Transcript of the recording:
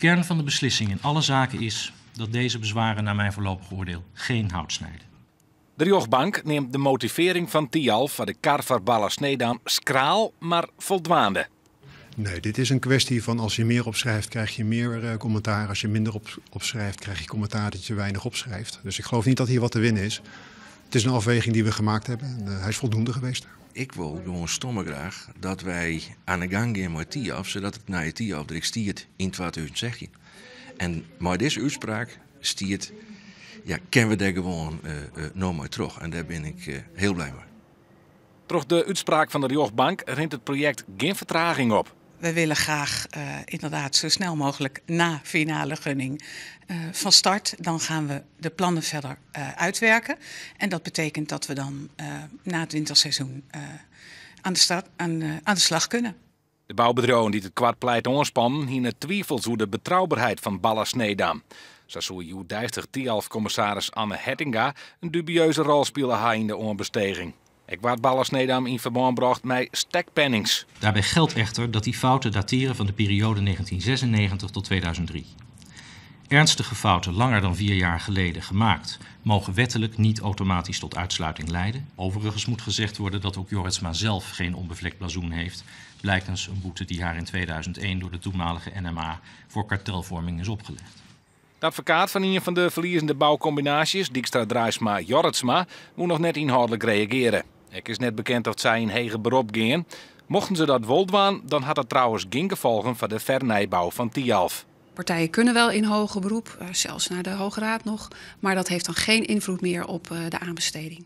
kern van de beslissing in alle zaken is dat deze bezwaren naar mijn voorlopig oordeel geen hout snijden. De rechtbank neemt de motivering van Tialf van de Karver Ballasnedam skraal, maar voldwaande. Nee, dit is een kwestie van als je meer opschrijft, krijg je meer commentaar. Als je minder opschrijft, krijg je commentaar dat je weinig opschrijft. Dus ik geloof niet dat hier wat te winnen is. Het is een afweging die we gemaakt hebben en hij is voldoende geweest. Ik wil gewoon stomme graag dat wij aan de gang gaan met Tialf, zodat het naar Tialf direct stiert in 2016. En met deze uitspraak stiert, ja, kennen we daar gewoon nog maar terug. En daar ben ik heel blij mee. Door de uitspraak van de rechtbank rint het project geen vertraging op. We willen graag inderdaad zo snel mogelijk na finale gunning van start. Dan gaan we de plannen verder uitwerken. En dat betekent dat we dan na het winterseizoen aan de slag kunnen. De bouwbedrijven die het kwartpleit ontspannen, hien twijfels over de betrouwbaarheid van Ballasnedam. Zo zou U50 Tialf-commissaris Anne Hettinga een dubieuze rol spelen in de onbesteging. Ik werd Ballasnedam in verband gebracht met stekpennings. Daarbij geldt echter dat die fouten dateren van de periode 1996 tot 2003. Ernstige fouten langer dan 4 jaar geleden gemaakt mogen wettelijk niet automatisch tot uitsluiting leiden. Overigens moet gezegd worden dat ook Jorritsma zelf geen onbevlekt blazoen heeft, blijkens een boete die haar in 2001 door de toenmalige NMA voor kartelvorming is opgelegd. De advocaat van een van de verliezende bouwcombinaties, Dijkstra Drijsma-Jorritsma, moet nog net inhoudelijk reageren. Het is net bekend dat zij in hege beroep gaan. Mochten ze dat wel doen, dan had dat trouwens geen gevolgen voor de vernijbouw van Tialf. Partijen kunnen wel in hoger beroep, zelfs naar de Hoge Raad nog, maar dat heeft dan geen invloed meer op de aanbesteding.